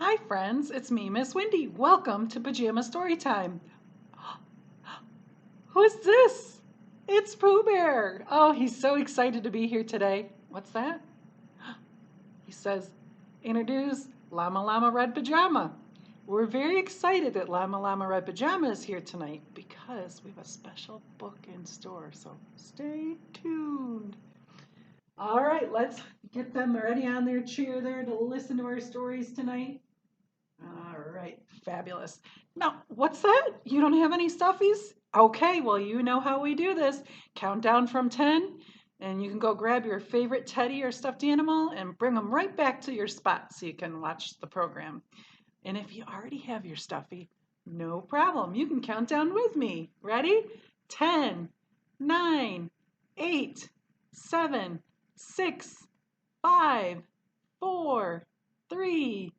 Hi, friends. It's me, Miss Wendy. Welcome to Pajama Storytime. Who's this? It's Pooh Bear. Oh, he's so excited to be here today. What's that? He says, introduce Llama Llama Red Pajama. We're very excited that Llama Llama Red Pajama is here tonight because we have a special book in store. So stay tuned. All right, let's get them ready on their chair there to listen to our stories tonight. All right, fabulous. Now, what's that? You don't have any stuffies? Okay, well, you know how we do this. Count down from 10, and you can go grab your favorite teddy or stuffed animal and bring them right back to your spot so you can watch the program. And if you already have your stuffy, no problem. You can count down with me. Ready? 10, 9, 8, 7, 6, 5, 4, 3,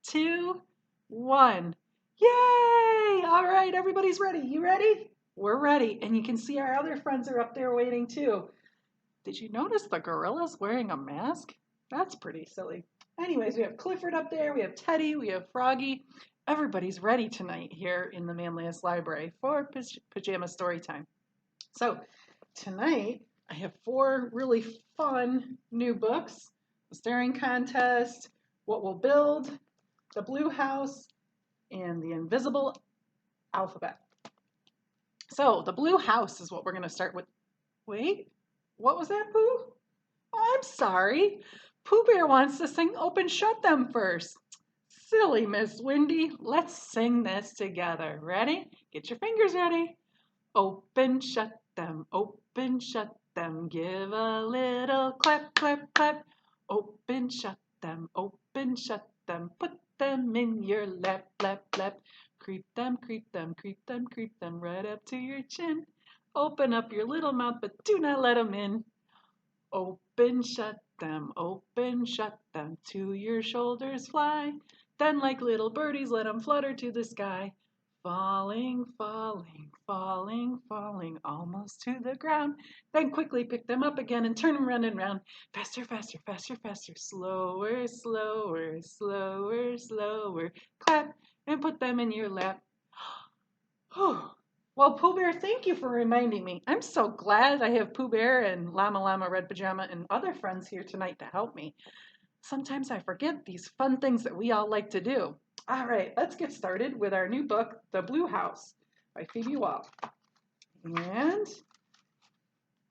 2, 1. Yay! All right, everybody's ready. You ready? We're ready. And you can see our other friends are up there waiting too. Did you notice the gorilla's wearing a mask? That's pretty silly. Anyways, we have Clifford up there, we have Teddy, we have Froggy. Everybody's ready tonight here in the Manlius Library for Pajama Story Time. So, tonight I have four really fun new books: The Staring Contest, What We'll Build, The Blue House, and The Invisible Alphabet. So, The Blue House is what we're going to start with. Wait, what was that, Pooh? Oh, I'm sorry. Pooh Bear wants to sing Open Shut Them first. Silly Miss Wendy. Let's sing this together. Ready? Get your fingers ready. Open, shut them, open, shut them. Give a little clap, clap, clap. Open, shut them. Put them in your lap, lap, lap. Creep them, creep them, creep them, creep them right up to your chin. Open up your little mouth, but do not let them in. Open, shut them, to your shoulders fly. Then like little birdies, let them flutter to the sky. Falling, falling, falling, falling, almost to the ground. Then quickly pick them up again and turn them round and round. Faster, faster, faster, faster, slower, slower, slower, slower. Clap and put them in your lap. Well, Pooh Bear, thank you for reminding me. I'm so glad I have Pooh Bear and Llama Llama Red Pajama and other friends here tonight to help me. Sometimes I forget these fun things that we all like to do. All right, let's get started with our new book, The Blue House by Phoebe Wall. And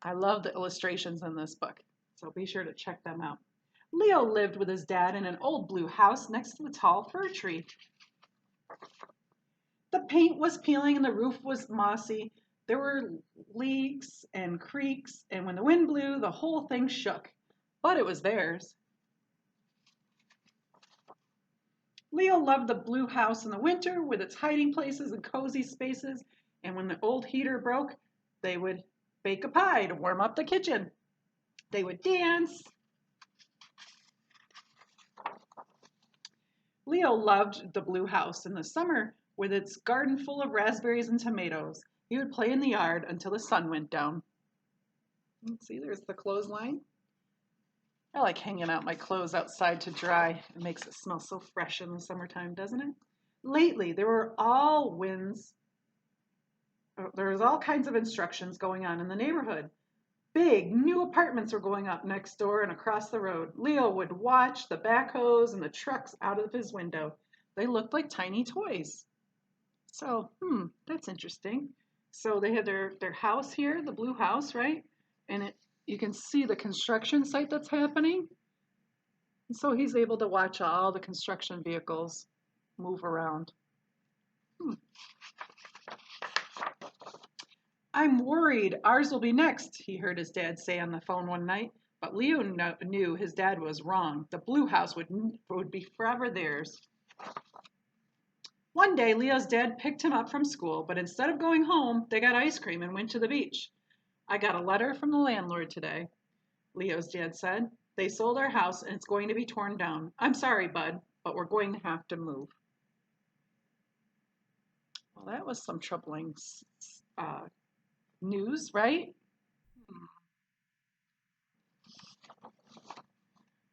I love the illustrations in this book, so be sure to check them out. Leo lived with his dad in an old blue house next to a tall fir tree. The paint was peeling and the roof was mossy. There were leaks and creaks, and when the wind blew, the whole thing shook. But it was theirs. Leo loved the blue house in the winter with its hiding places and cozy spaces, and when the old heater broke, they would bake a pie to warm up the kitchen. They would dance. Leo loved the blue house in the summer with its garden full of raspberries and tomatoes. He would play in the yard until the sun went down. See, there's the clothesline. I like hanging out my clothes outside to dry. It makes it smell so fresh in the summertime, doesn't it? Lately, there was all kinds of instructions going on in the neighborhood. Big new apartments were going up next door and across the road. Leo would watch the backhoes and the trucks out of his window. They looked like tiny toys. So, that's interesting. So they had their house here, the blue house, right? And you can see the construction site that's happening. And so he's able to watch all the construction vehicles move around. I'm worried ours will be next, he heard his dad say on the phone one night. But Leo knew his dad was wrong. The blue house would be forever theirs. One day, Leo's dad picked him up from school, but instead of going home, they got ice cream and went to the beach. I got a letter from the landlord today, Leo's dad said. They sold our house and it's going to be torn down. I'm sorry, bud, but we're going to have to move. Well, that was some troubling news, right?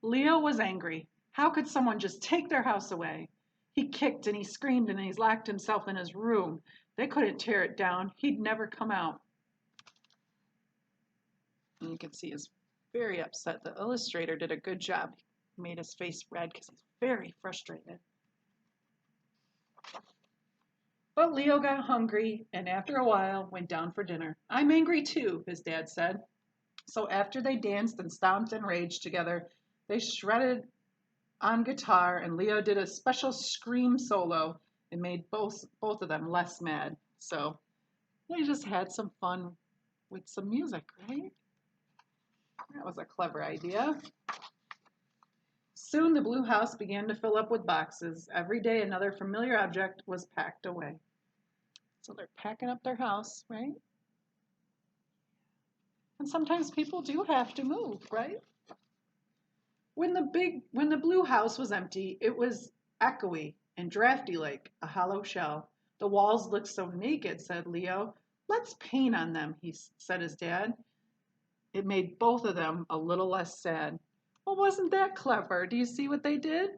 Leo was angry. How could someone just take their house away? He kicked and he screamed and he locked himself in his room. They couldn't tear it down. He'd never come out. And you can see he's very upset. The illustrator did a good job. He made his face red because he's very frustrated. But Leo got hungry and after a while went down for dinner. I'm angry too, his dad said. So after they danced and stomped and raged together, they shredded on guitar and Leo did a special scream solo and made both of them less mad. So they just had some fun with some music, right? That was a clever idea. Soon the blue house began to fill up with boxes. Every day another familiar object was packed away. So they're packing up their house, right? And sometimes people do have to move, right? When the blue house was empty, it was echoey and drafty like a hollow shell. The walls looked so naked, said Leo. Let's paint on them, said his dad. It made both of them a little less sad. Well, wasn't that clever? Do you see what they did?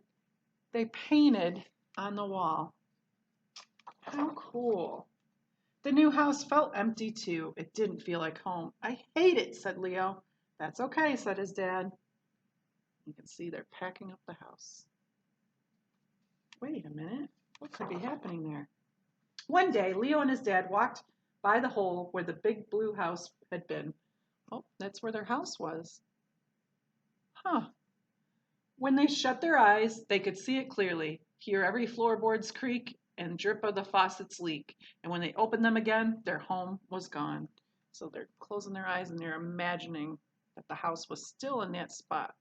They painted on the wall. How cool. The new house felt empty too. It didn't feel like home. I hate it, said Leo. That's okay, said his dad. You can see they're packing up the house. Wait a minute. What could be happening there? One day, Leo and his dad walked by the hole where the big blue house had been. Oh, that's where their house was. Huh. When they shut their eyes, they could see it clearly, hear every floorboard's creak and drip of the faucets leak. And when they opened them again, their home was gone. So they're closing their eyes and they're imagining that the house was still in that spot.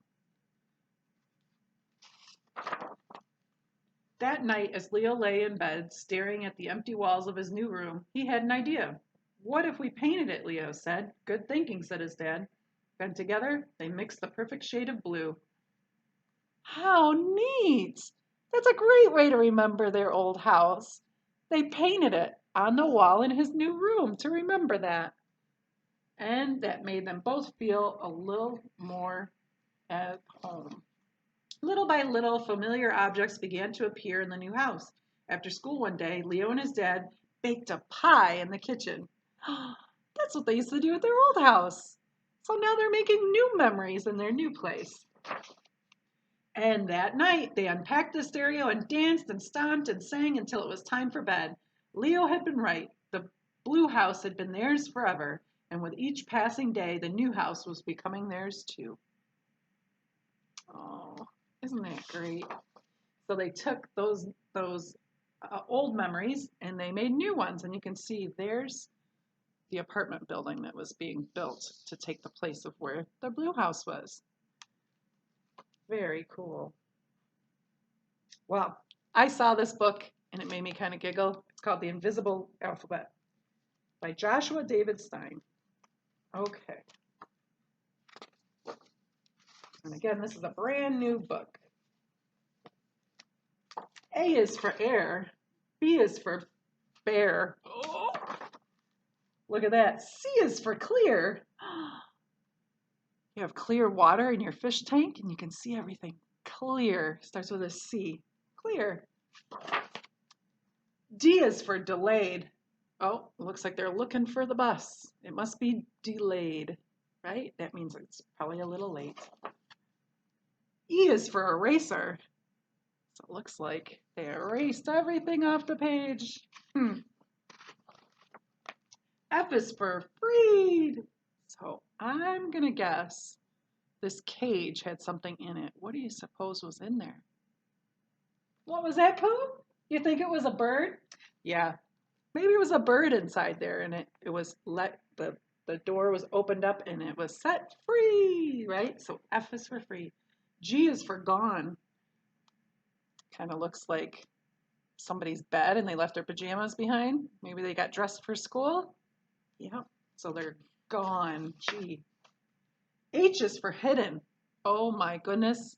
That night, as Leo lay in bed, staring at the empty walls of his new room, he had an idea. What if we painted it, Leo said. Good thinking, said his dad. Then together, they mixed the perfect shade of blue. How neat! That's a great way to remember their old house. They painted it on the wall in his new room to remember that. And that made them both feel a little more at home. Little by little, familiar objects began to appear in the new house. After school one day, Leo and his dad baked a pie in the kitchen. That's what they used to do at their old house. So now they're making new memories in their new place. And that night, they unpacked the stereo and danced and stomped and sang until it was time for bed. Leo had been right. The blue house had been theirs forever, and with each passing day, the new house was becoming theirs too. Oh, isn't that great? So they took those old memories and they made new ones, and you can see there's the apartment building that was being built to take the place of where the blue house was. Very cool. Well, I saw this book and it made me kind of giggle. It's called The Invisible Alphabet by Joshua David Stein. Okay. And again, this is a brand new book. A is for air. B is for bear. Oh, look at that. C is for clear. You have clear water in your fish tank and you can see everything clear. Starts with a C. Clear. D is for delayed. Oh, looks like they're looking for the bus. It must be delayed, right? That means it's probably a little late. E is for eraser. So it looks like they erased everything off the page. F is for freed. So I'm going to guess this cage had something in it. What do you suppose was in there? What was that, Pooh? You think it was a bird? Yeah, maybe it was a bird inside there and it was the door was opened up and it was set free, right? So F is for free. G is for gone. Kind of looks like somebody's bed and they left their pajamas behind. Maybe they got dressed for school. Yeah, so they're gone. G. H is for hidden. Oh my goodness.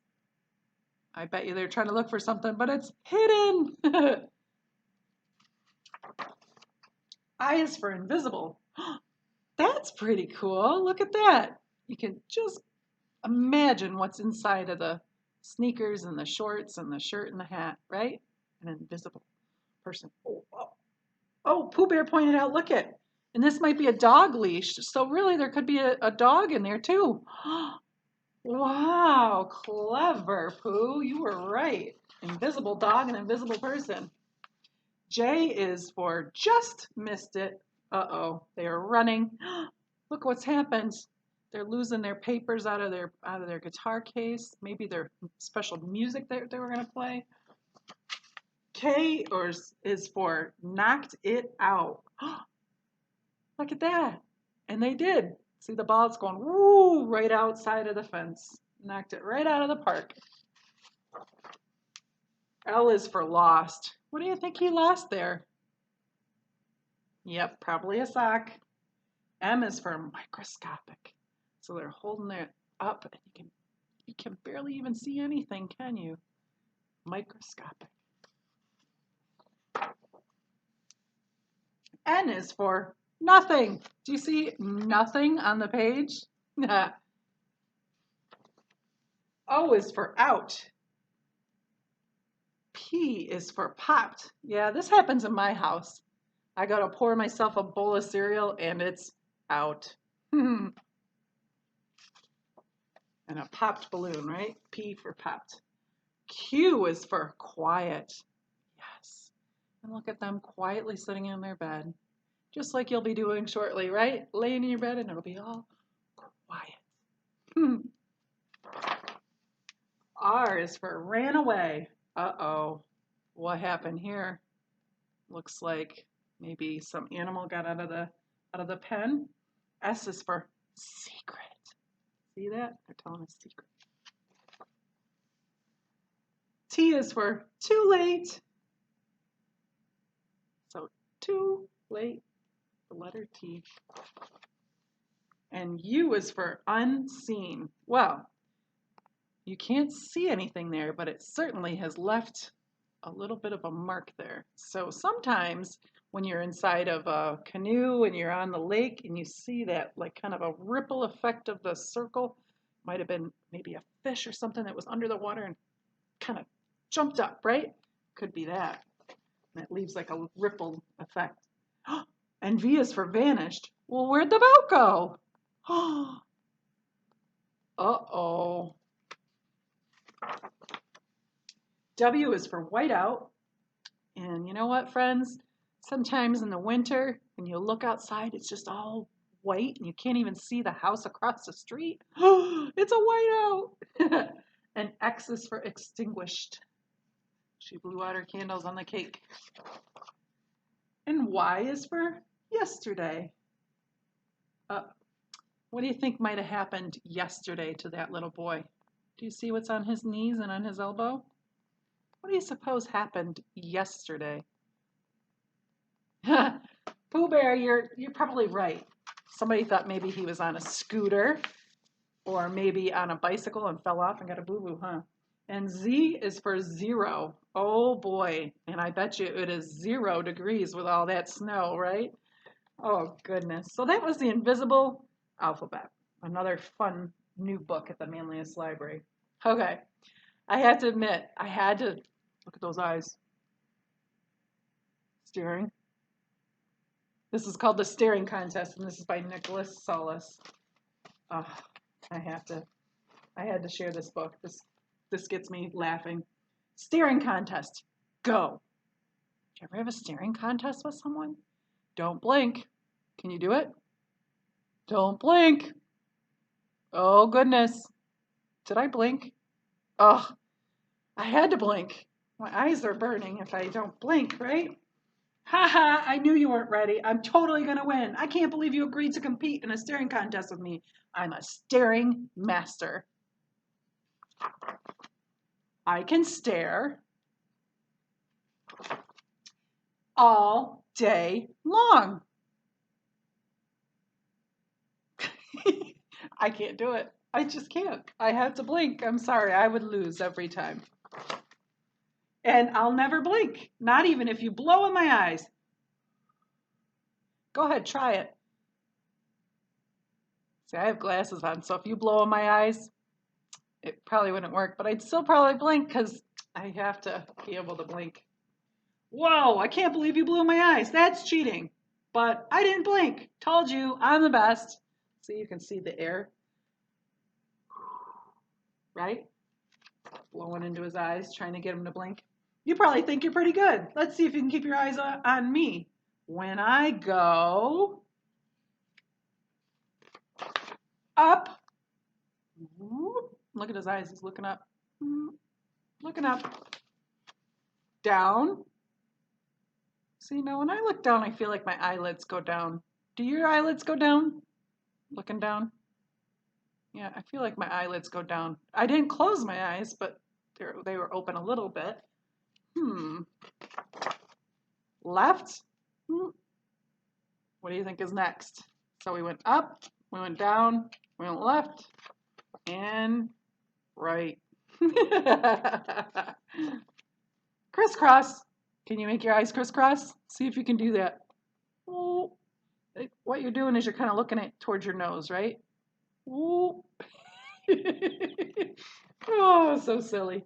I bet you they're trying to look for something, but it's hidden. I is for invisible. That's pretty cool. Look at that. You can just imagine what's inside of the sneakers and the shorts and the shirt and the hat, right? an invisible person. Oh, Pooh Bear pointed out, look it. And this might be a dog leash. So really there could be a dog in there too. Wow, clever, Pooh. You were right. Invisible dog and invisible person. J is for just missed it. Uh-oh, they are running. Look what's happened. They're losing their papers out of their guitar case. Maybe their special music that they were gonna play. K is for knocked it out. Look at that. And they did. See the ball's going woo right outside of the fence. Knocked it right out of the park. L is for lost. What do you think he lost there? Yep, probably a sock. M is for microscopic. So they're holding it up and you can barely even see anything, can you? Microscopic. N is for nothing. Do you see nothing on the page? O is for out. P is for popped. Yeah, this happens in my house. I gotta pour myself a bowl of cereal and it's out. And a popped balloon, right? P for popped. Q is for quiet. Yes. And look at them quietly sitting in their bed. Just like you'll be doing shortly, right? Laying in your bed and it'll be all quiet. R is for ran away. Uh-oh. What happened here? Looks like maybe some animal got out of the pen. S is for secret. See that? They're telling a secret. T is for too late. So too late, the letter T. And U is for unseen. Well, you can't see anything there, but it certainly has left a little bit of a mark there. So sometimes when you're inside of a canoe and you're on the lake and you see that like kind of a ripple effect of the circle, might have been maybe a fish or something that was under the water and kind of jumped up, right? Could be that. And it leaves like a ripple effect. And V is for vanished. Well, where'd the boat go? Uh-oh. W is for whiteout. And you know what, friends? Sometimes in the winter, when you look outside, it's just all white and you can't even see the house across the street. It's a whiteout. And X is for extinguished. She blew out her candles on the cake. And Y is for yesterday. What do you think might have happened yesterday to that little boy? Do you see what's on his knees and on his elbow? What do you suppose happened yesterday? Pooh Bear, you're probably right. Somebody thought maybe he was on a scooter or maybe on a bicycle and fell off and got a boo-boo, huh? And Z is for zero. Oh boy, and I bet you it is 0 degrees with all that snow, right? Oh goodness. So that was the Invisible Alphabet. Another fun new book at the Manlius Library. Okay, I have to admit, I had to look at those eyes. Staring. This is called The Staring Contest, and this is by Nicholas Solis. I had to share this book. This gets me laughing. Staring contest. Go. Did you ever have a staring contest with someone? Don't blink. Can you do it? Don't blink. Oh, goodness. Did I blink? Oh, I had to blink. My eyes are burning if I don't blink, right? Ha ha, I knew you weren't ready. I'm totally going to win. I can't believe you agreed to compete in a staring contest with me. I'm a staring master. I can stare all day long. I can't do it. I just can't. I have to blink. I'm sorry. I would lose every time. And I'll never blink. Not even if you blow in my eyes. Go ahead, try it. See, I have glasses on, so if you blow in my eyes, it probably wouldn't work, but I'd still probably blink because I have to be able to blink. Whoa, I can't believe you blew my eyes. That's cheating. But I didn't blink. Told you, I'm the best. See, you can see the air, right? Blowing into his eyes, trying to get him to blink. You probably think you're pretty good. Let's see if you can keep your eyes on me. When I go up, look at his eyes, he's looking up. Looking up. Down. See, now when I look down, I feel like my eyelids go down. Do your eyelids go down? Looking down? Yeah, I feel like my eyelids go down. I didn't close my eyes, but they were open a little bit. Left? What do you think is next? So we went up, we went down, we went left, and right. Crisscross. Can you make your eyes crisscross? See if you can do that. Oh, what you're doing is you're kind of looking towards your nose, right? Oh, oh, so silly.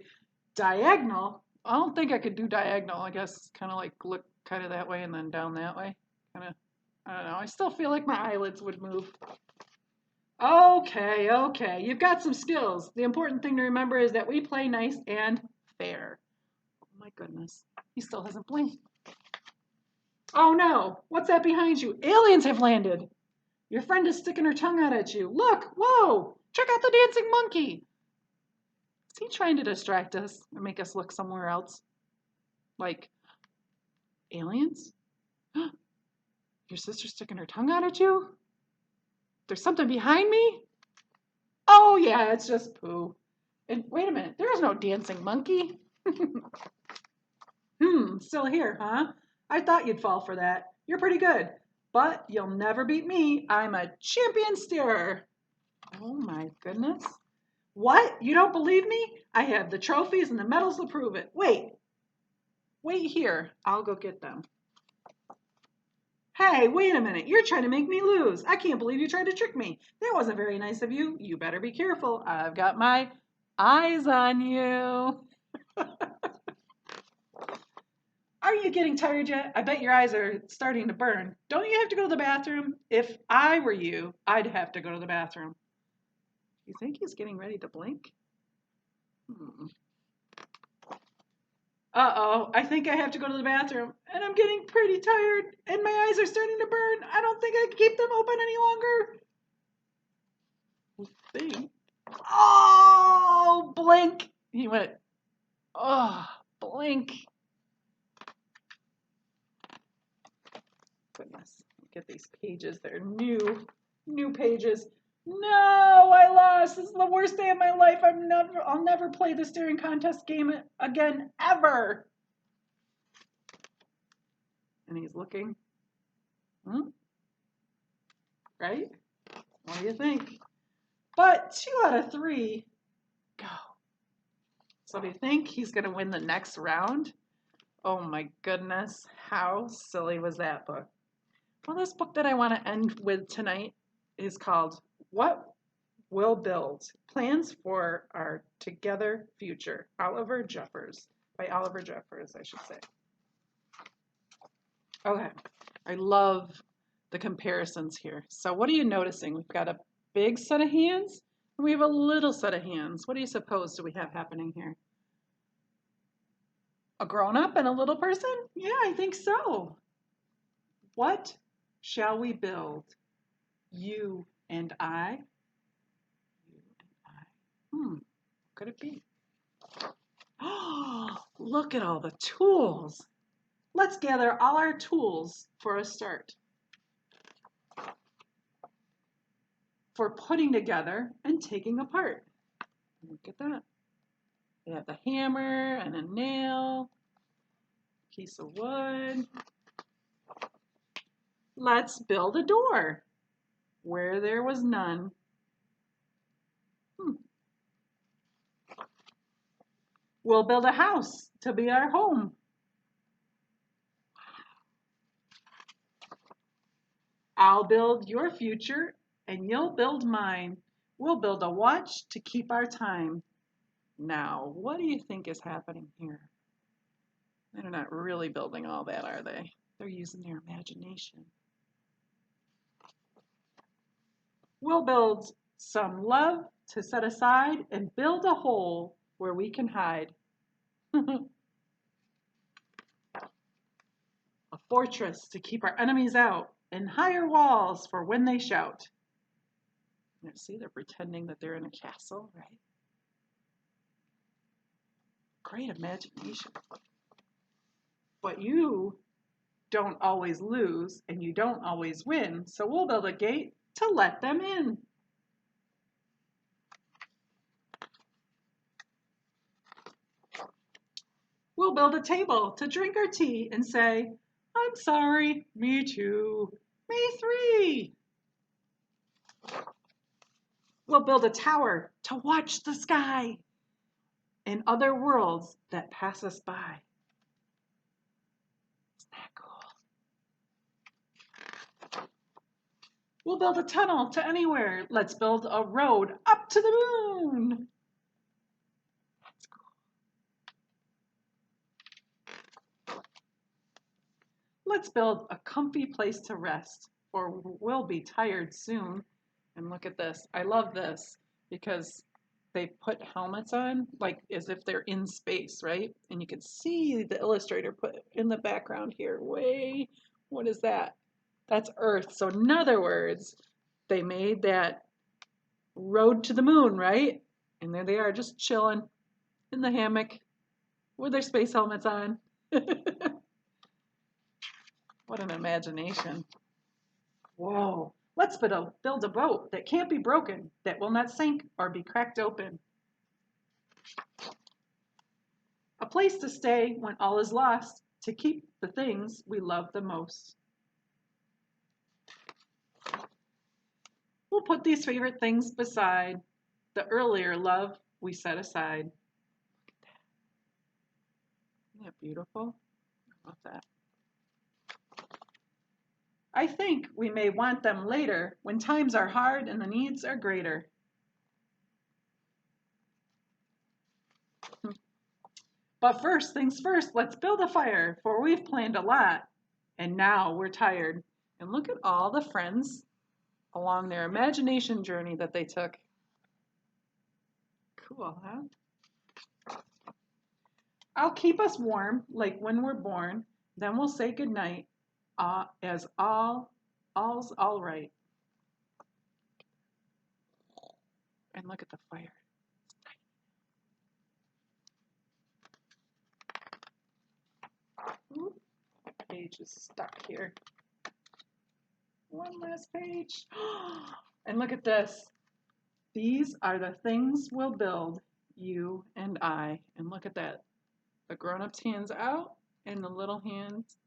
Diagonal. I don't think I could do diagonal. I guess kind of like look kind of that way and then down that way. Kind of, I don't know. I still feel like my eyelids would move. Okay, okay. You've got some skills. The important thing to remember is that we play nice and fair. Oh my goodness. He still hasn't blinked. Oh no. What's that behind you? Aliens have landed. Your friend is sticking her tongue out at you. Look, whoa. Check out the dancing monkey. Is he trying to distract us and make us look somewhere else? Like, aliens? Your sister's sticking her tongue out at you? There's something behind me? Oh, yeah, it's just poo. And wait a minute, there is no dancing monkey. Still here, huh? I thought you'd fall for that. You're pretty good. But you'll never beat me. I'm a champion steerer. Oh my goodness. What? You don't believe me? I have the trophies and the medals to prove it. Wait here. I'll go get them. Hey, wait a minute. You're trying to make me lose. I can't believe you tried to trick me. That wasn't very nice of you. You better be careful. I've got my eyes on you. Are you getting tired yet? I bet your eyes are starting to burn. Don't you have to go to the bathroom? If I were you, I'd have to go to the bathroom. You think he's getting ready to blink? Uh-oh, I think I have to go to the bathroom, and I'm getting pretty tired, and my eyes are starting to burn. I don't think I can keep them open any longer. Let's see. Oh, blink. He went, oh, blink. Goodness, get these pages. They're new pages. No, I lost. This is the worst day of my life. I'll never play the staring contest game again, ever. And he's looking. Right? What do you think? But 2 out of 3 go. So do you think he's going to win the next round? Oh my goodness. How silly was that book? Well, this book that I want to end with tonight is called What We'll Build? Plans for Our Together Future. By Oliver Jeffers, I should say. Okay. I love the comparisons here. So what are you noticing? We've got a big set of hands and we have a little set of hands. What do you suppose do we have happening here? A grown-up and a little person? Yeah, I think so. What shall we build? You and I? You and I. What could it be? Oh, look at all the tools. Let's gather all our tools for a start. For putting together and taking apart. Look at that. They have the hammer and a nail, piece of wood. Let's build a door where there was none. We'll build a house to be our home. I'll build your future and you'll build mine. We'll build a watch to keep our time. Now, what do you think is happening here? I They're not really building all that, are they? They're using their imagination. We'll build some love to set aside and build a hole where we can hide. A fortress to keep our enemies out and higher walls for when they shout. See, they're pretending that they're in a castle, right? Great imagination. But you don't always lose and you don't always win, so we'll build a gate to let them in. We'll build a table to drink our tea and say, I'm sorry, me too, me three. We'll build a tower to watch the sky and other worlds that pass us by. Isn't that cool? We'll build a tunnel to anywhere. Let's build a road up to the moon. That's cool. Let's build a comfy place to rest, for we'll be tired soon. And look at this. I love this because they put helmets on, like as if they're in space, right? And you can see the illustrator put in the background here. What is that? That's Earth. So in other words, they made that road to the moon, right? And there they are just chilling in the hammock with their space helmets on. What an imagination. Whoa. Let's build a boat that can't be broken, that will not sink or be cracked open. A place to stay when all is lost, to keep the things we love the most. We'll put these favorite things beside the earlier love we set aside. Isn't that beautiful? I love that. I think we may want them later when times are hard and the needs are greater. But first things first, let's build a fire, for we've planned a lot, and now we're tired. And look at all the friends along their imagination journey that they took. Cool, huh? I'll keep us warm like when we're born, then we'll say goodnight as all's all right. And look at the fire. Ooh, my page is stuck here. One last page. And look at this. These are the things we'll build, you and I. And look at that. The grown-up's hands out and the little hands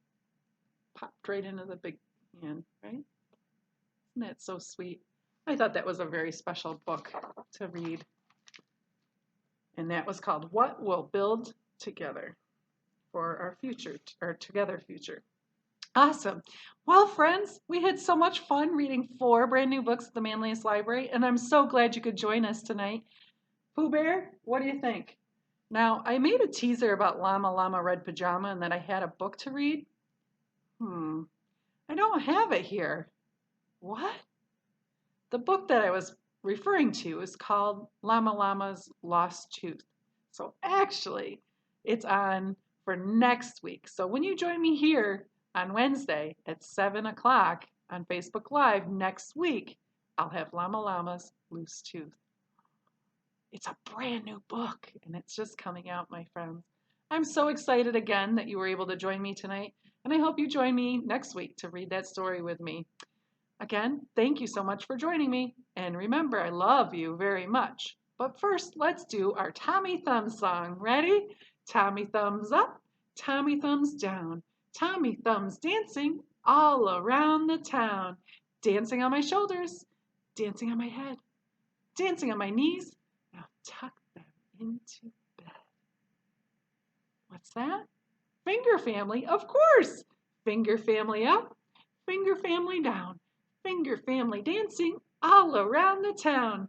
popped right into the big hand, right? Isn't that so sweet? I thought that was a very special book to read. And that was called What We'll Build Together for our future, our together future. Awesome. Well, friends, we had so much fun reading 4 brand new books at the Manliest Library, and I'm so glad you could join us tonight. Pooh Bear, what do you think? Now, I made a teaser about Llama Llama Red Pajama and that I had a book to read. I don't have it here. What? The book that I was referring to is called Llama Llama's Lost Tooth. So actually, it's on for next week. So when you join me here on Wednesday at 7 o'clock on Facebook Live next week, I'll have Llama Llama's Loose Tooth. It's a brand new book, and it's just coming out, my friends. I'm so excited again that you were able to join me tonight, and I hope you join me next week to read that story with me. Again, thank you so much for joining me, and remember, I love you very much. But first, let's do our Tommy Thumbs song. Ready? Tommy thumbs up, Tommy thumbs down, Tommy thumbs dancing all around the town. Dancing on my shoulders, dancing on my head, dancing on my knees. Now tuck them into bed. What's that? Finger family, of course. Finger family up, finger family down, finger family dancing all around the town.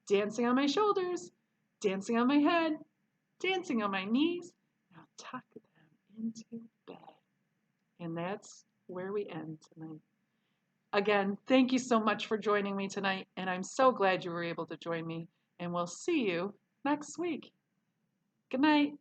Dancing on my shoulders, dancing on my head, dancing on my knees. Now tuck them into to bed. And that's where we end tonight. Again, thank you so much for joining me tonight, and I'm so glad you were able to join me, and we'll see you next week. Good night.